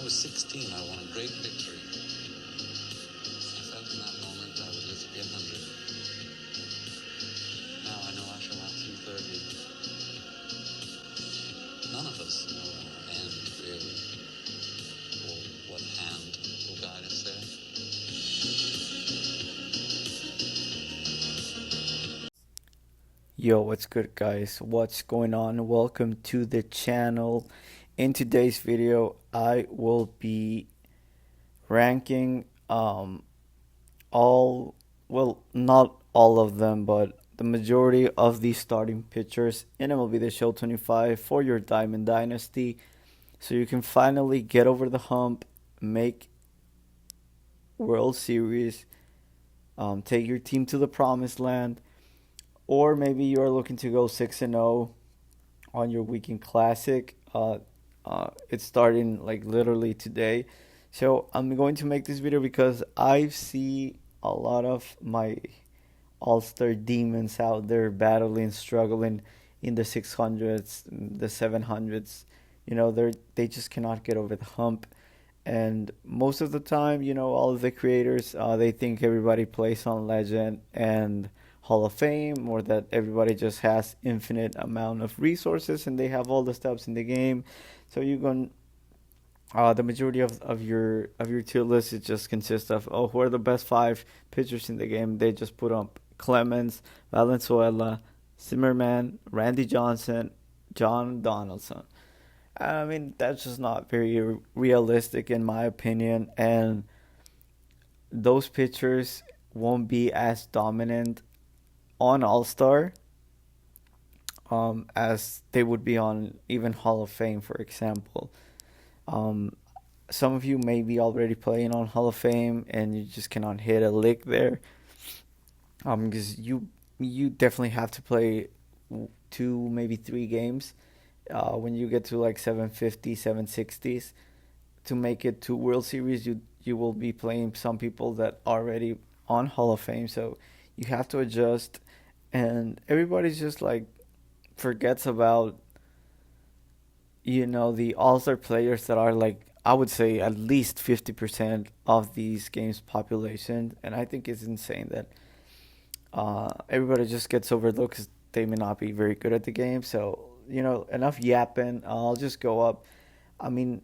was 16, I won a great victory. I felt in that moment I would live to be 100. Now I know I shall outlive 30. None of us know our end, really, or what hand will guide us there. Yo, what's good, guys? What's going on? Welcome to the channel. In today's video, I will be ranking all, well, not all of them, but the majority of the starting pitchers in MLB The Show 25 for your Diamond Dynasty, so you can finally get over the hump, make World Series, take your team to the promised land, or maybe you're looking to go 6-0 on your weekend classic. It's starting like literally today. So I'm going to make this video because I see a lot of my all-star demons out there battling, struggling in the 600s, the 700s. They just cannot get over the hump. And most of the time, all of the creators, they think everybody plays on Legend and Hall of Fame, or that everybody just has infinite amount of resources and they have all the steps in the game. So you can the majority of your tier list, it just consists of, oh, who are the best five pitchers in the game. They just put up Clemens, Valenzuela, Zimmerman, Randy Johnson, John Donaldson. I mean, that's just not very realistic in my opinion, and those pitchers won't be as dominant on All Star as they would be on even Hall of Fame, for example. Um, some of you may be already playing on Hall of Fame and you just cannot hit a lick there. Because you definitely have to play two, maybe three games. When you get to like 750, 760s, to make it to World Series, you will be playing some people that are already on Hall of Fame. So you have to adjust, and everybody's just like forgets about the All Star players that are like, I would say, at least 50% of these games population, and I think it's insane that everybody just gets overlooked because they may not be very good at the game. So enough yapping. I'll just go up. I mean,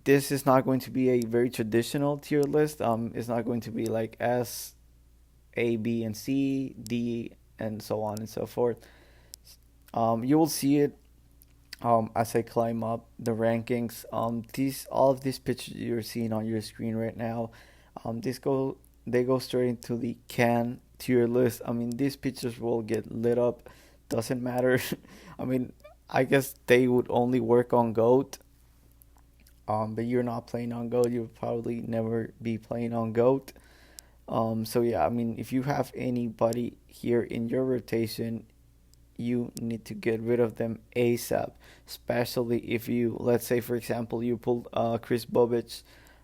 this is not going to be a very traditional tier list. It's not going to be like S, A, B, and C, D, and so on and so forth. You will see it as I climb up the rankings. These all of these pictures you're seeing on your screen right now, this go they go straight into the can tier list. I mean, these pictures will get lit up. Doesn't matter. I mean, I guess they would only work on Goat. But you're not playing on Goat. You'll probably never be playing on Goat. So yeah, I mean, if you have anybody here in your rotation, you need to get rid of them ASAP. Especially if you, let's say, for example, you pulled Chris Bobich,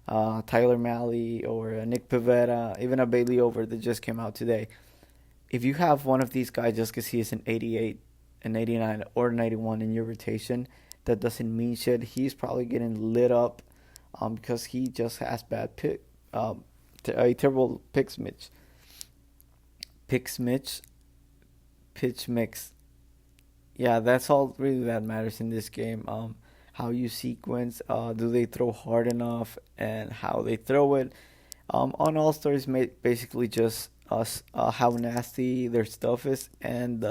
Tyler Malley, or Nick Pivetta, even a Bailey Over that just came out today. If you have one of these guys just because he is an 88, an 89, or 91 in your rotation, that doesn't mean shit. He's probably getting lit up because he just has bad pick, a terrible picks mix, pitch mix. Yeah, that's all really that matters in this game. How you sequence, do they throw hard enough, and how they throw it. On All Stars, basically just how nasty their stuff is, and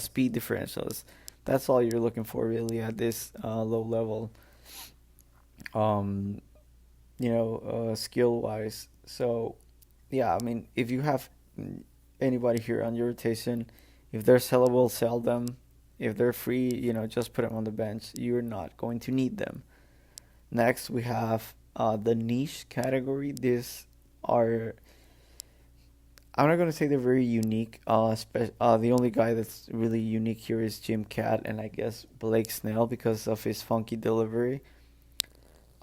speed differentials. That's all you're looking for really at this low level. Um, skill wise. So yeah, I mean, if you have anybody here on your rotation, if they're sellable, sell them. If they're free, just put them on the bench. You're not going to need them. Next, we have the niche category. These are, I'm not gonna say they're very unique. The only guy that's really unique here is Jim Cat and I guess Blake Snell because of his funky delivery.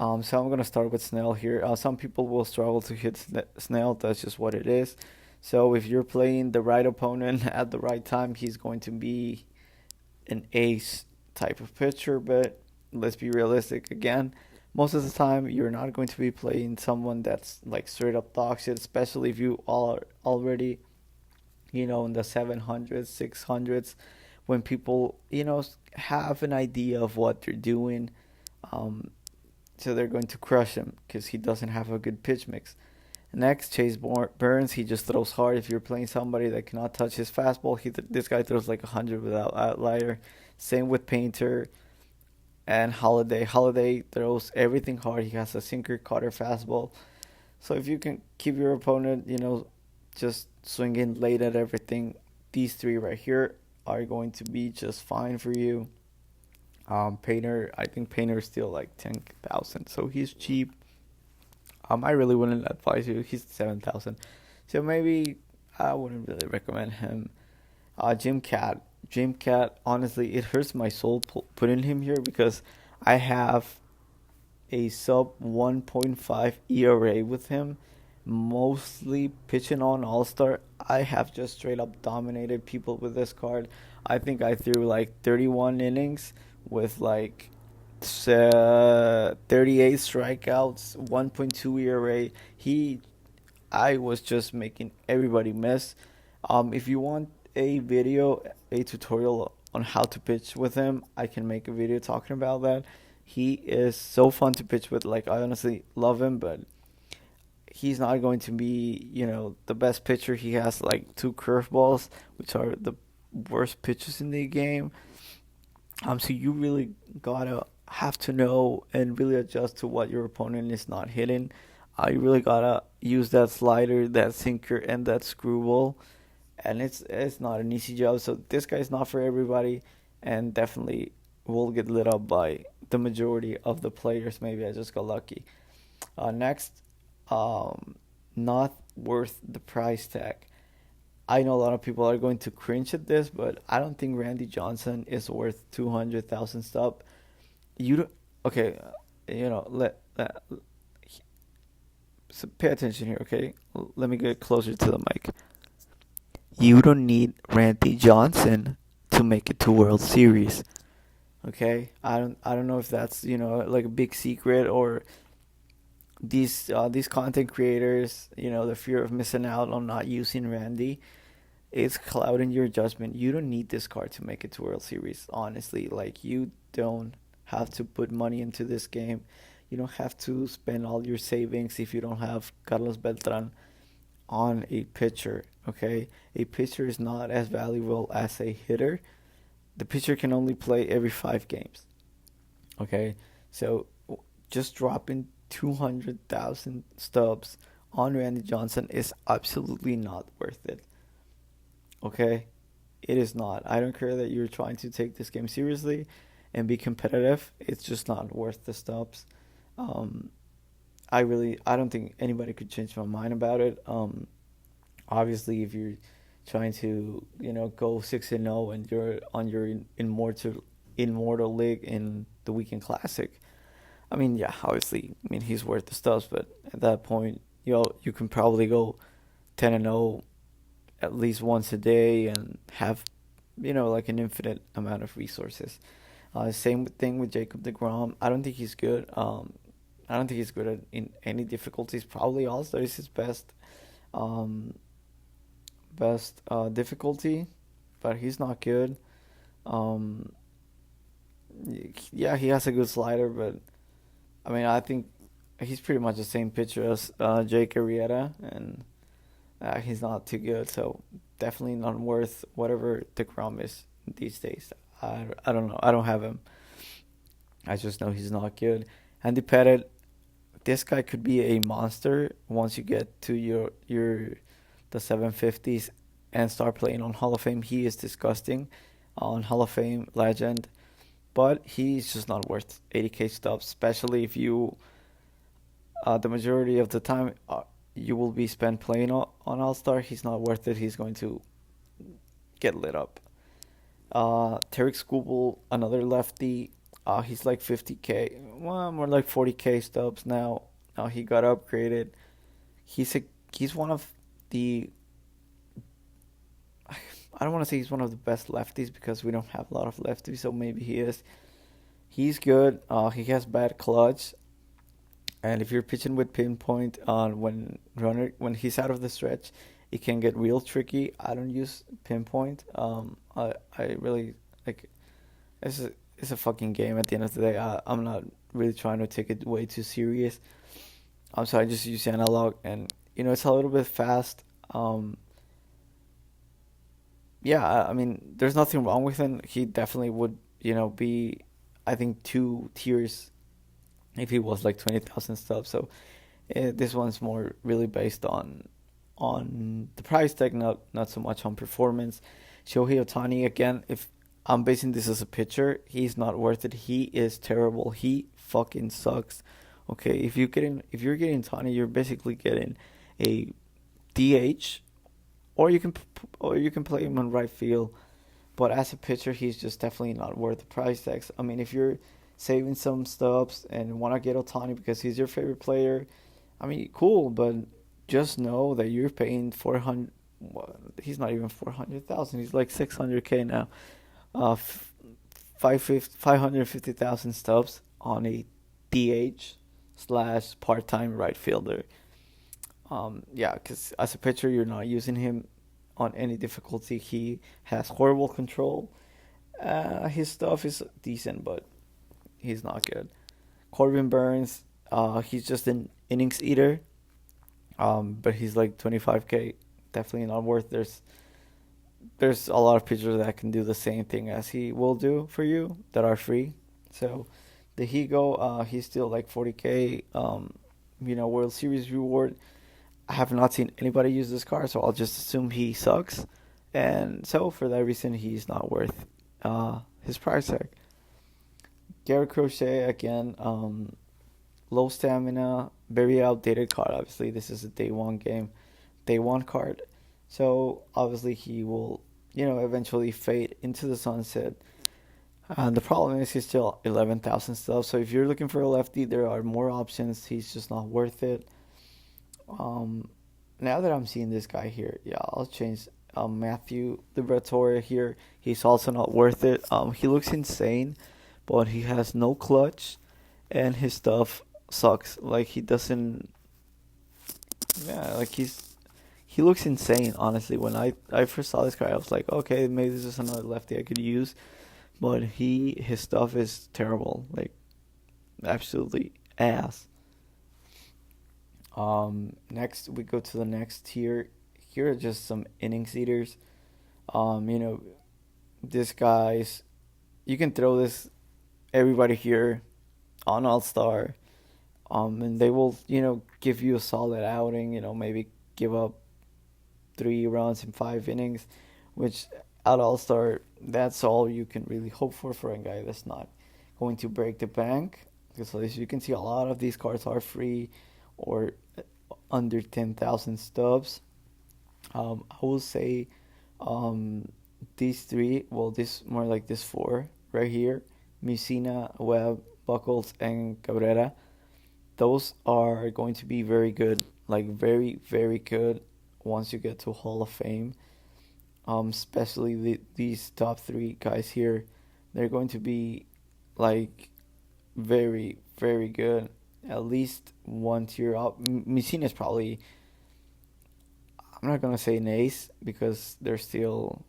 So I'm gonna start with Snell here. Some people will struggle to hit Snell. That's just what it is. So if you're playing the right opponent at the right time, he's going to be an ace type of pitcher. But let's be realistic again. most of the time you're not going to be playing someone that's like straight up dog shit, especially if you are already, in the 700s, 600s, when people, have an idea of what they're doing. Um, so they're going to crush him because he doesn't have a good pitch mix. Next, Burns, he just throws hard. If you're playing somebody that cannot touch his fastball, this guy throws like 100 without outlier. Same with Painter and Holiday. Holiday throws everything hard. He has a sinker, cutter, fastball. So if you can keep your opponent, just swinging late at everything, these three right here are going to be just fine for you. Painter, I think Painter is still like 10,000, so he's cheap. I really wouldn't advise you. He's 7,000, so maybe I wouldn't really recommend him. Jim Cat. Honestly, it hurts my soul putting him here because I have a sub 1.5 ERA with him, mostly pitching on All Star. I have just straight up dominated people with this card. I think I threw like 31 innings with like 38 strikeouts, 1.2 ERA. I was just making everybody miss. If you want a video, a tutorial on how to pitch with him, I can make a video talking about that. He is so fun to pitch with. Like, I honestly love him, but he's not going to be, the best pitcher. He has like two curveballs, which are the worst pitches in the game. So you really gotta have to know and really adjust to what your opponent is not hitting. You really gotta use that slider, that sinker, and that screwball, and it's not an easy job. So this guy's not for everybody, and definitely will get lit up by the majority of the players. Maybe I just got lucky. Next, um, not worth the price tag. I know a lot of people are going to cringe at this, but I don't think Randy Johnson is worth 200,000 stop. You don't, okay, so pay attention here, okay? Let me get closer to the mic. You don't need Randy Johnson to make it to World Series, okay? I don't know if that's like a big secret, or these content creators, the fear of missing out on not using Randy is clouding your judgment. You don't need this card to make it to World Series, honestly. Like, you don't have to put money into this game. You don't have to spend all your savings if you don't have Carlos Beltran on a pitcher, okay? A pitcher is not as valuable as a hitter. The pitcher can only play every 5 games, okay? So just dropping 200,000 stubs on Randy Johnson is absolutely not worth it. Okay? It is not. I don't care that you're trying to take this game seriously and be competitive. It's just not worth the stops. Um, I don't think anybody could change my mind about it. Obviously, if you're trying to, go 6-0 and you're on your immortal league in the weekend classic, I mean, yeah, obviously, I mean, he's worth the stuff, but at that point, you can probably go 10-0 at least once a day and have, like an infinite amount of resources. Same thing with Jacob DeGrom. I don't think he's good. I don't think he's good in any difficulties. Probably All Star is his um, best difficulty, but he's not good. Um, yeah, he has a good slider, but I mean, I think he's pretty much the same pitcher as Jake Arrieta, and he's not too good. So definitely not worth whatever DeGrom is these days. I don't know. I don't have him. I just know he's not good. Andy Pettit, this guy could be a monster once you get to your the 750s and start playing on Hall of Fame. He is disgusting on Hall of Fame legend, but he's just not worth 80K stuff, especially if you the majority of the time you will be spent playing on All Star. He's not worth it. He's going to get lit up. Tarek Skubal, another lefty. He's like 50K, well, more like 40K stubs now. He got upgraded. He's a he's one of the I don't want to say he's one of the best lefties because we don't have a lot of lefties, so maybe he is. He's good. He has bad clutch. And if you're pitching with pinpoint on when he's out of the stretch, it can get real tricky. I don't use pinpoint. I really like it's a fucking game at the end of the day. I'm not really trying to take it way too serious. So I just use analog, and it's a little bit fast. Yeah, I mean, there's nothing wrong with him. He definitely would, be, I think, 2 tiers if he was like 20,000 stuff. So this one's more really based on the price tag, not so much on performance. Shohei Otani again. If I'm basing this as a pitcher, he's not worth it. He is terrible. He fucking sucks. Okay, if you're getting Otani, you're basically getting a DH, or you can play him on right field. But as a pitcher, he's just definitely not worth the price tags. I mean, if you're saving some stubs and want to get Otani because he's your favorite player, I mean, cool. But just know that you're paying 400. Well, he's not even 400,000. He's like 600K now. 550,000 stubs on a DH slash part time right fielder. Yeah, because as a pitcher, you're not using him on any difficulty. He has horrible control. His stuff is decent, but he's not good. Corbin Burns, he's just an innings eater. But he's like 25K. Definitely not worth. There's a lot of pitchers that can do the same thing as he will do for you that are free. So the Higo, he's still like 40K. World Series reward. I have not seen anybody use this card, so I'll just assume he sucks. And so for that reason, he's not worth his price tag. Garrett Crochet again, low stamina, very outdated card. Obviously, this is a day one game, day one card. So obviously he will, eventually fade into the sunset. The problem is he's still 11,000 stuff. So if you're looking for a lefty, there are more options. He's just not worth it. Um, Now that I'm seeing this guy here, yeah, I'll change. Matthew Liberatore here. He's also not worth it. He looks insane, but he has no clutch, and his stuff sucks. Like he doesn't. Yeah, like he looks insane. Honestly, when I first saw this guy, I was like, okay, maybe this is another lefty I could use. But his stuff is terrible. Like absolutely ass. Next we go to the next tier. Here are just some innings eaters. Um, you know, this guy's you can throw this everybody here on All Star. And they will, give you a solid outing. Maybe give up 3 runs in 5 innings, which at All Star, that's all you can really hope for a guy that's not going to break the bank. Because as you can see, a lot of these cards are free or under 10,000 stubs. I will say um, these three, well, this more like this four right here, Messina, Webb, Buckles, and Cabrera. Those are going to be very good, like very, very good once you get to Hall of Fame. Especially these top three guys here, they're going to be like very, very good. At least one tier up. Messina is probably, I'm not gonna say an ace because there's still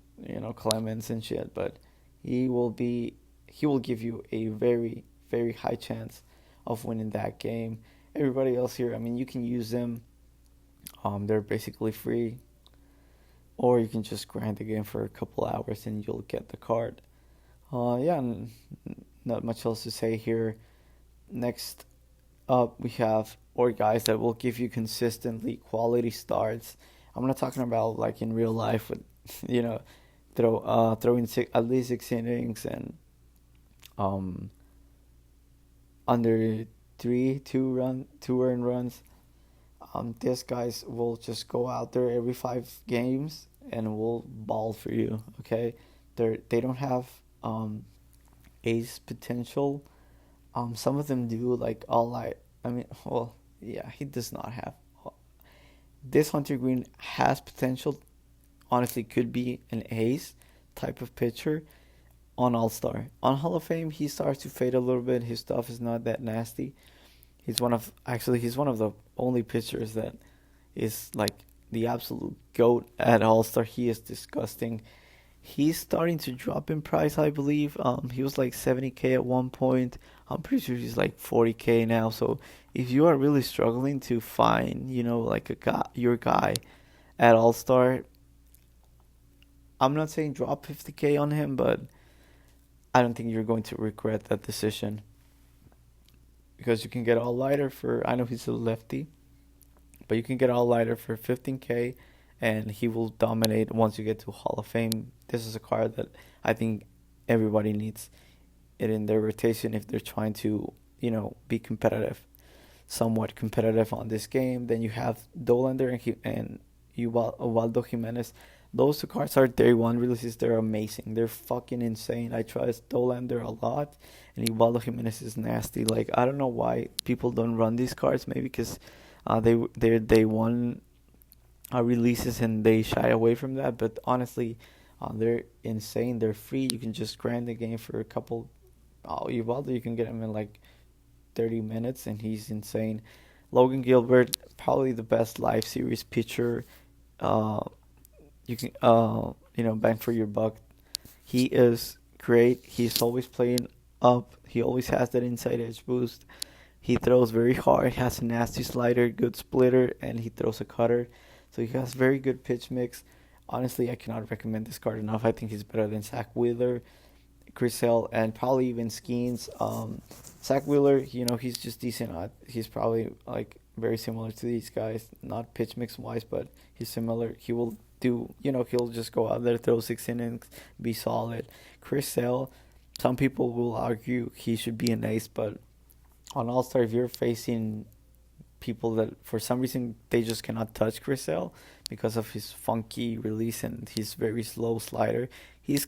Clemens and shit, but he will be he will give you a very, very high chance of winning that game. Everybody else here, I mean, you can use them. They're basically free, or you can just grind the game for a couple hours and you'll get the card. Yeah, not much else to say here. Next up, we have or guys that will give you consistently quality starts. I'm not talking about like in real life with you know throwing at least 6 innings and um under two earned runs. These guys will just go out there every 5 games and will ball for you. Okay, they don't have ace potential. Some of them do, like all I mean, well, yeah, he does not have. This Hunter Green has potential. Honestly, could be an ace type of pitcher on All Star. On Hall of Fame, he starts to fade a little bit. His stuff is not that nasty. he's one of the only pitchers that is like the absolute goat at All Star. He is disgusting. He's starting to drop in price, I believe. He was like 70K at one point. I'm pretty sure he's like 40K now. So if you are really struggling to find, like your guy at All Star, I'm not saying drop 50K on him, but I don't think you're going to regret that decision because you can get all lighter for. I know he's a lefty, but you can get all lighter for 15K, and he will dominate once you get to Hall of Fame. This is a card that I think everybody needs it in their rotation if they're trying to, be competitive, somewhat competitive on this game. Then you have Dolander and Ubaldo Jimenez. Those two cards are day one releases. They're amazing. They're fucking insane. I trust Dolander a lot, and Ubaldo Jimenez is nasty. Like I don't know why people don't run these cards. Maybe because they're day one releases and they shy away from that. But honestly, they're insane. They're free. You can just grind the game for a couple. Ubaldo, you can get him in like 30 minutes, and he's insane. Logan Gilbert, probably the best live series pitcher. Uh, you can bang for your buck. He is great. He's always playing up. He always has that inside edge boost. He throws very hard. He has a nasty slider, good splitter, and he throws a cutter. So he has very good pitch mix. Honestly, I cannot recommend this card enough. I think he's better than Zach Wheeler, Chris Sale, and probably even Skeens. Zach Wheeler, he's just decent. He's probably like very similar to these guys, not pitch mix wise, but he's similar. He will do, he'll just go out there, throw 6 innings, be solid. Chris Sale, some people will argue he should be an ace, but on All Star, if you're facing people that for some reason they just cannot touch Chris Sale because of his funky release and his very slow slider, he's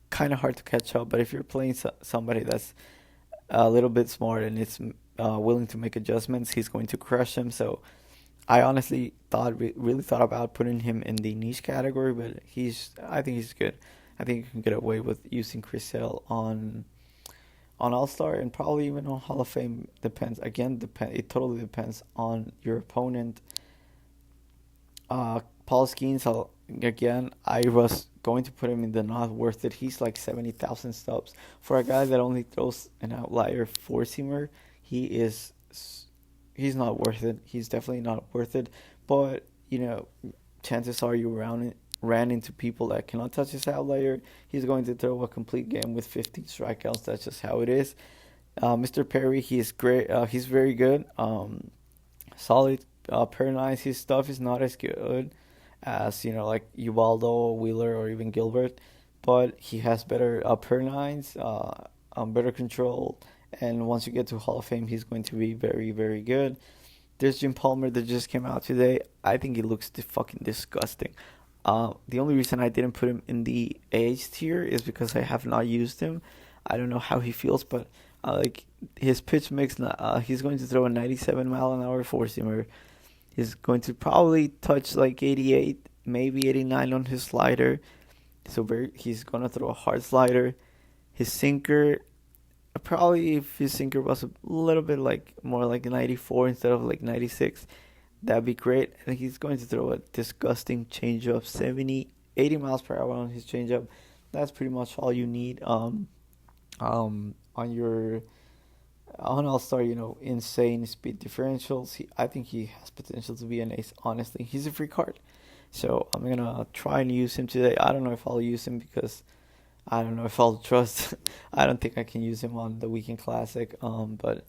kind of hard to catch up. But if you're playing somebody that's a little bit smart and it's willing to make adjustments, he's going to crush him. So I honestly really thought about putting him in the niche category, but I think he's good. I think you can get away with using Chris Sale on All Star and probably even on Hall of Fame. Depends again. It totally depends on your opponent. Paul Skeens, I was going to put him in the not worth it. He's like 70,000 stops for a guy that only throws an outlier four seamer. He's not worth it. He's definitely not worth it. But chances are you ran into people that cannot touch his outlier. He's going to throw a complete game with 15 strikeouts. That's just how it is. Mr. Perry, he's great. He's very good. Solid per nines. His stuff is not as good as like Ubaldo, Wheeler, or even Gilbert, but he has better per nines, better control. And once you get to Hall of Fame, he's going to be very, very good. There's Jim Palmer that just came out today. I think he looks fucking disgusting. The only reason I didn't put him in the age tier is because I have not used him. I don't know how he feels, but like his pitch mix, he's going to throw a 97-mile-an-hour four-seamer. He's going to probably touch like 88, maybe 89 on his slider. So he's going to throw a hard slider. His sinker, probably if his sinker was a little bit like more like 94 instead of like 96, that'd be great. And he's going to throw a disgusting changeup, 70, 80 miles per hour on his changeup. That's pretty much all you need. On All Star, insane speed differentials. I think he has potential to be an ace. Honestly, he's a free card, so I'm gonna try and use him today. I don't know if I'll use him because I don't know if I'll trust. I don't think I can use him on the Weekend Classic. But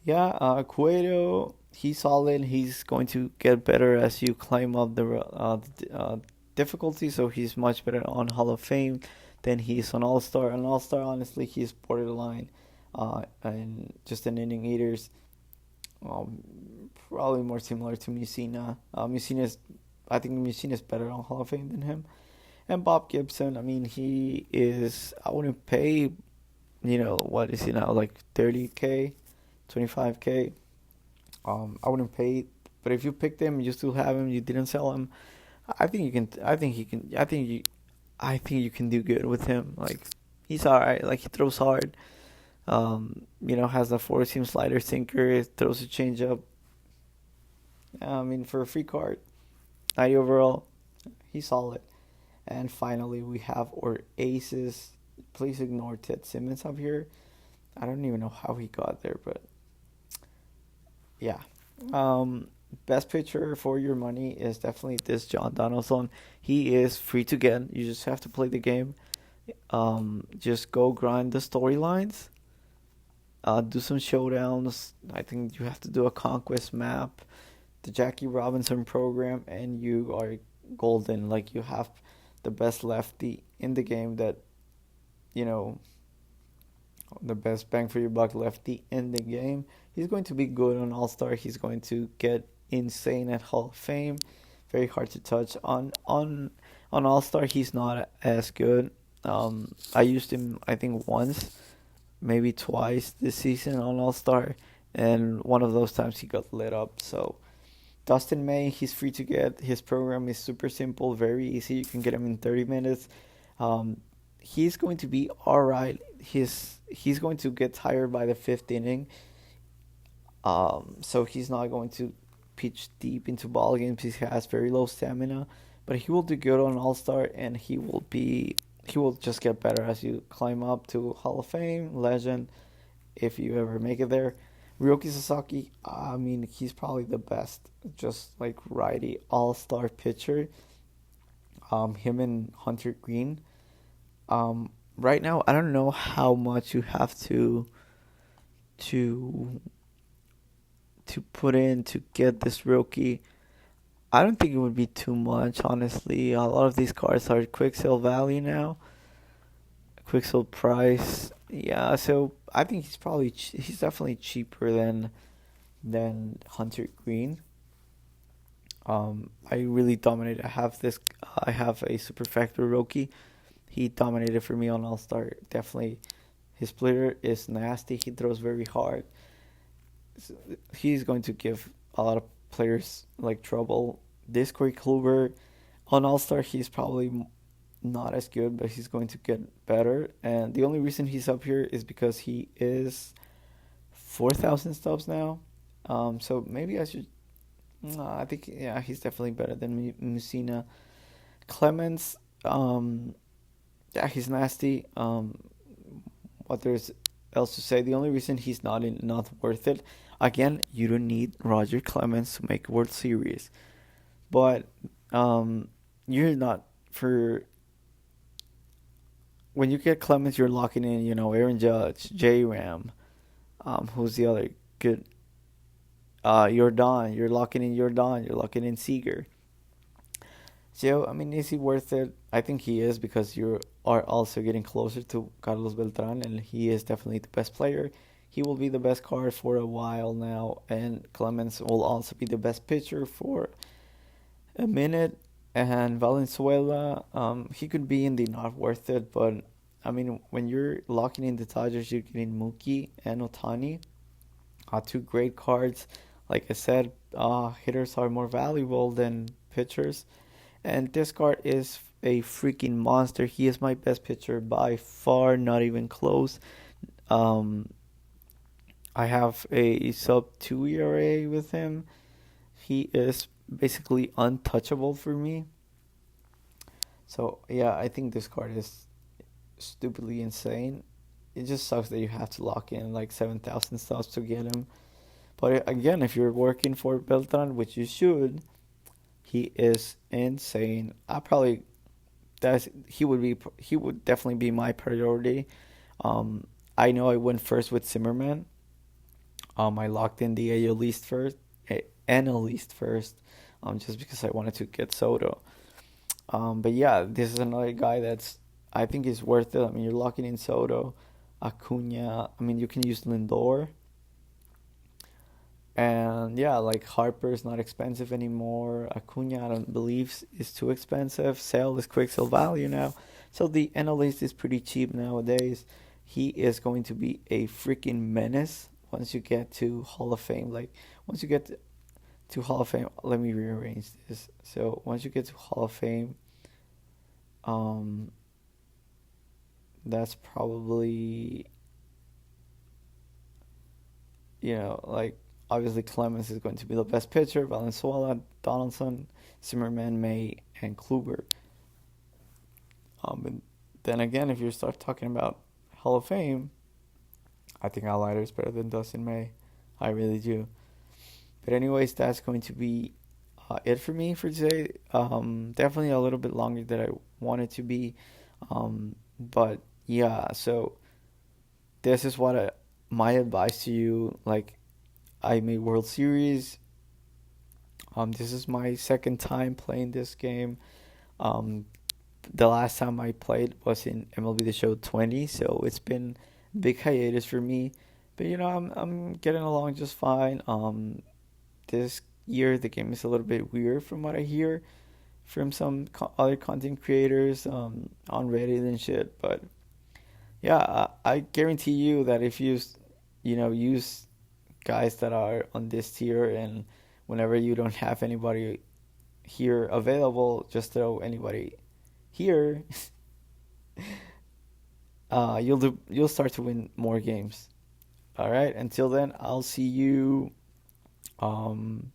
yeah, Cueto, he's solid. He's going to get better as you climb up the difficulty. So he's much better on Hall of Fame than he's on All Star. On All Star, honestly, he's borderline. And just an inning eaters. Probably more similar to Mussina. I think Mussina is better on Hall of Fame than him. And Bob Gibson, I mean, he is. I wouldn't pay. What is he now? Like 30K, 25K. I wouldn't pay. But if you picked him, you still have him. You didn't sell him. I think you can. I think he can. I think you can do good with him. Like he's alright. Like he throws hard. Has the four seam slider sinker, throws a changeup. I mean, for a free card, 90 overall, he's solid. And finally, we have our aces. Please ignore Ted Simmons up here. I don't even know how he got there, but yeah. Um, Best pitcher for your money is definitely this John Donaldson. He is free to get. You just have to play the game. Just go grind the storylines. Do some showdowns. I think you have to do a conquest map, the Jackie Robinson program, and you are golden. Like you have the best lefty in the game that you know the best bang for your buck lefty in the game. He's going to be good on All Star. He's going to get insane at Hall of Fame. Very hard to touch on All Star. He's not as good. I used him I think once, maybe twice this season on All Star, and one of those times he got lit up. So Dustin May, he's free to get. His program is super simple, very easy. You can get him in 30 minutes. Um, he's going to be all right. He's going to get tired by the fifth inning. So he's not going to pitch deep into ball games. He has very low stamina, but he will do good on All Star, and he will just get better as you climb up to Hall of Fame, legend, if you ever make it there. Ryoki Sasaki, I mean, he's probably the best, just like righty All Star pitcher. Him and Hunter Green. Right now, I don't know how much you have to to put in to get this rookie. I don't think it would be too much, honestly. A lot of these cards are quick sale value now, quick sale price. Yeah, so I think he's definitely cheaper than Hunter Green. I really dominated. I have a super factor rookie. He dominated for me on All Star. Definitely, his splitter is nasty. He throws very hard. He's going to give a lot of players like trouble. This Corey Kluber on All Star, he's probably not as good, but he's going to get better. And the only reason he's up here is because he is 4,000 stops now. So maybe I should. No, I think yeah, he's definitely better than Musina. Clemens, yeah, he's nasty. What there's else to say? The only reason he's not worth it. Again, you don't need Roger Clemens to make World Series, but you're not for when you get Clemens, you're locking in. Aaron Judge, J Ram. Who's the other good? Jordan. You're locking in Jordan. You're locking in Seager. So I mean, is he worth it? I think he is because you are also getting closer to Carlos Beltran, and he is definitely the best player. He will be the best card for a while now, and Clemens will also be the best pitcher for a minute. And Valenzuela, he could be in the not worth it, but I mean, when you're locking in the Dodgers, you're getting Mookie and Otani, two great cards. Like I said, hitters are more valuable than pitchers. And this card is a freaking monster. He is my best pitcher by far, not even close. Um, I have a sub 2 ERA with him. He is basically untouchable for me. So, yeah, I think this card is stupidly insane. It just sucks that you have to lock in like 7,000 stops to get him. But again, if you're working for Beltran, which you should, he is insane. He would definitely be my priority. I know I went first with Zimmerman. I locked in the AL East first, NL East first, just because I wanted to get Soto. But yeah, this is another guy that's I think is worth it. I mean, you're locking in Soto, Acuna. I mean, you can use Lindor. And yeah, like Harper's not expensive anymore. Acuna, I don't believe is too expensive. Sale is quick sale value now. So the analyst is pretty cheap nowadays. He is going to be a freaking menace once you get to Hall of Fame. Like once you get to Hall of Fame, let me rearrange this. So once you get to Hall of Fame, um, that's probably like obviously Clemens is going to be the best pitcher, Valenzuela, Donaldson, Zimmerman, May, and Kluber. And then again, if you start talking about Hall of Fame, I think Allider is better than Dustin May. I really do. But anyways, that's going to be it for me for today. Definitely a little bit longer than I wanted to be. But yeah, so this is my advice to you. Like, I made World Series. This is my second time playing this game. Um, the last time I played was in MLB The Show 20, so it's been a big hiatus for me. But I'm getting along just fine. This year the game is a little bit weird from what I hear from some other content creators on Reddit and shit. But yeah, I guarantee you that if you use guys that are on this tier, and whenever you don't have anybody here available, just throw anybody here. You'll start to win more games. All right. Until then, I'll see you. Um,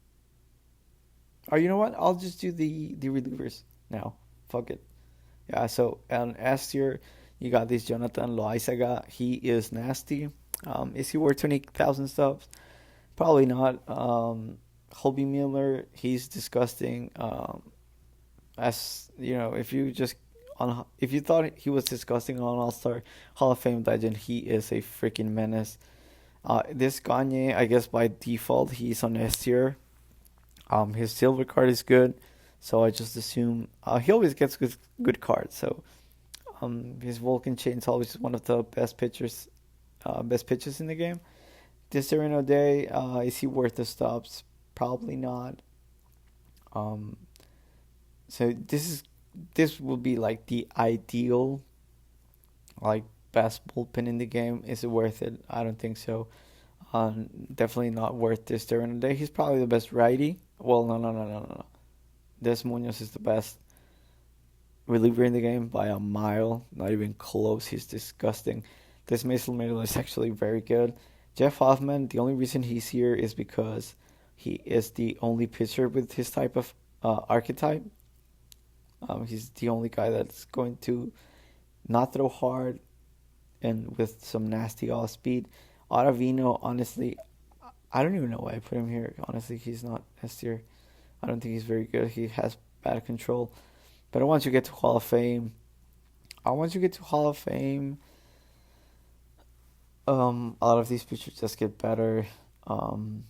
or you know what? I'll just do the relievers now. Fuck it. Yeah. So on S tier, you got this Jonathan Loaizaga. He is nasty. Is he worth 20,000 subs? Probably not. Holby Miller, he's disgusting. As you know, if you thought he was disgusting on All Star Hall of Fame legend, he is a freaking menace. This Gagne, I guess by default he's on S tier. His silver card is good, so I just assume he always gets good cards. So his Vulcan chain is always one of the best pitches in the game. This Sereno Day, is he worth the stops? Probably not. Um, so this will be like the ideal, like, best bullpen in the game. Is it worth it? I don't think so. Definitely not worth this Sereno Day. He's probably the best righty. Well, no, no, no, no, no, no. Des Munoz is the best reliever in the game by a mile. Not even close. He's disgusting. This Mason Miller is actually very good. Jeff Hoffman, the only reason he's here is because he is the only pitcher with his type of archetype. He's the only guy that's going to not throw hard and with some nasty off speed. Ottavino, honestly, I don't even know why I put him here. Honestly, he's not S tier. I don't think he's very good. He has bad control. But once you get to Hall of Fame, a lot of these pitchers just get better. Um,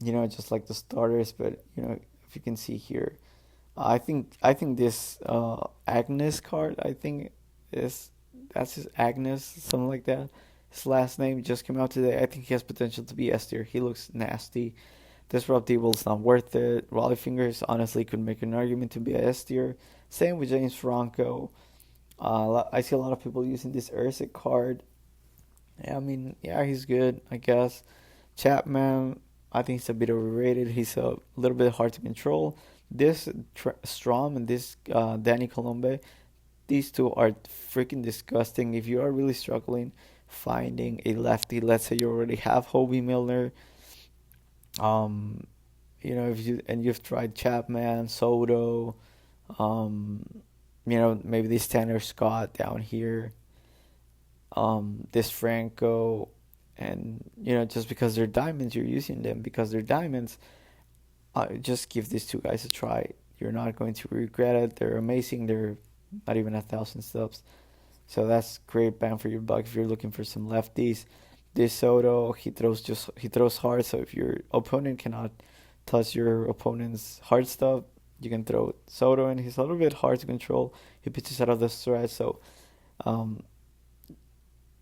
just like the starters. But if you can see here, I think this Agnes card. I think is that's his Agnes, something like that. His last name just came out today. I think he has potential to be S tier. He looks nasty. This Rob Diebel's not worth it. Raleigh Fingers honestly could make an argument to be a S tier. Same with James Franco. I see a lot of people using this Ursic card. Yeah, I mean, yeah, he's good, I guess. Chapman, I think he's a bit overrated. He's a little bit hard to control. This Strom and this Danny Colombe, these two are freaking disgusting. If you are really struggling finding a lefty, let's say you already have Hobie Milner, um, if you've tried Chapman, Soto, um, maybe this Tanner Scott down here, this Franco, and just because they're diamonds, you're using them because they're diamonds. Just give these two guys a try. You're not going to regret it. They're amazing. They're not even 1,000 subs. So that's great bang for your buck if you're looking for some lefties. This Soto, he throws hard. So if your opponent cannot touch your opponent's hard stuff, you can throw Soto, and he's a little bit hard to control. He pitches out of the stretch, so um,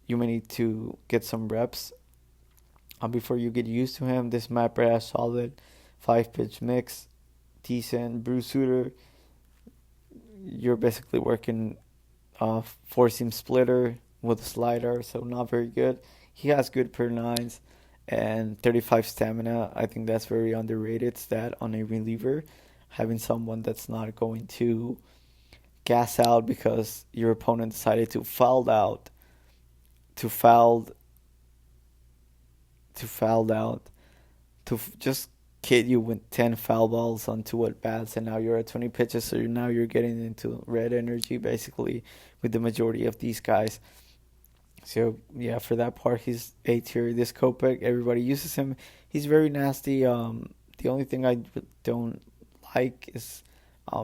you may need to get some reps before you get used to him. This Matt Brash, solid 5 pitch mix, decent. Bruce Sutter, you're basically working 4-seam splitter with a slider, so not very good. He has good per nines and 35 stamina. I think that's very underrated stat on a reliever. Having someone that's not going to gas out because your opponent decided to foul to foul out to just kid you with 10 foul balls on 2 at bats, and now you're at 20 pitches, so now you're getting into red energy basically with the majority of these guys. So yeah, for that part, he's A tier. This Kopech, everybody uses him. He's very nasty. The only thing I don't like is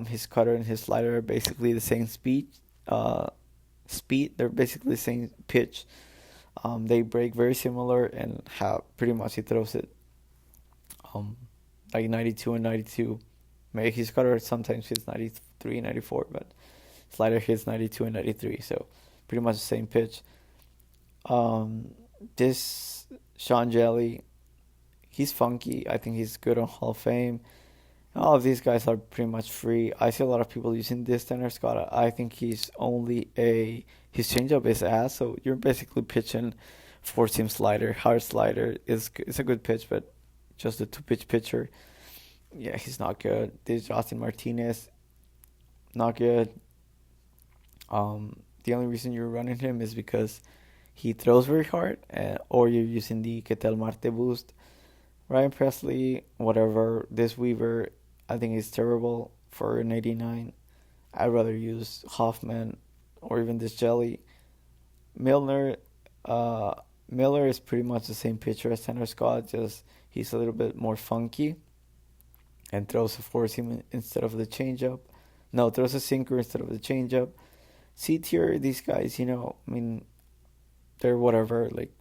his cutter and his slider are basically the same speed. Speed. They're basically the same pitch. They break very similar, and how pretty much he throws it um like 92 and 92. Maybe his cutter sometimes hits 93, 94, but slider hits 92 and 93. So pretty much the same pitch. Um, this Sean Jelly, he's funky. I think he's good on Hall of Fame. All of these guys are pretty much free. I see a lot of people using this Tanner Scott. I think he's only a his changeup is ass. So you're basically pitching four seam slider, hard slider. It's a good pitch, but just a two pitch pitcher. Yeah, he's not good. This Justin Martinez, not good. The only reason you're running him is because he throws very hard, or you're using the Ketel Marte boost. Ryan Presley, whatever. This Weaver, I think is terrible for an 89. I'd rather use Hoffman or even this Jelly. Milner, uh, Miller is pretty much the same pitcher as Tanner Scott, just he's a little bit more funky and throws a four seam instead of the changeup. No, throws a sinker instead of the changeup. C tier, these guys, I mean, they're whatever. Like,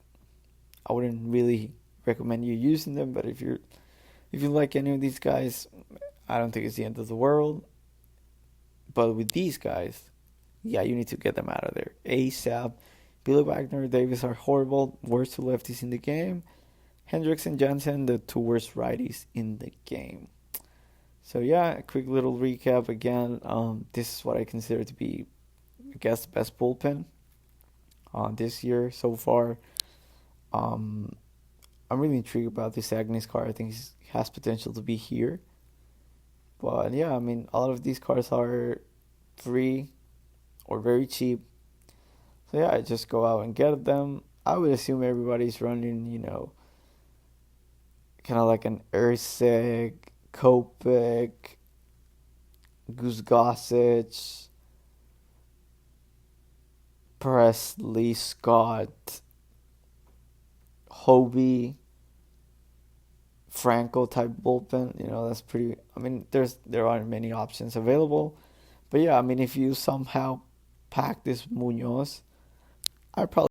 I wouldn't really recommend you using them, but if you like any of these guys, I don't think it's the end of the world. But with these guys, yeah, you need to get them out of there ASAP. Billy Wagner, Davis are horrible, worst two lefties in the game. Hendricks and Jansen, the two worst righties in the game. So yeah, a quick little recap again. This is what I consider to be, I guess, the best bullpen this year so far. Um, I'm really intrigued about this Agnes card. I think he has potential to be here. But yeah, I mean, a lot of these cards are free or very cheap. So yeah, just go out and get them. I would assume everybody's running, kind of like an Ursig, Kopech, Goose Gossage, Presley, Scott, Hobie, Franco type bullpen. That's pretty. I mean, there aren't many options available, but yeah, I mean, if you somehow pack this Munoz, I'd probably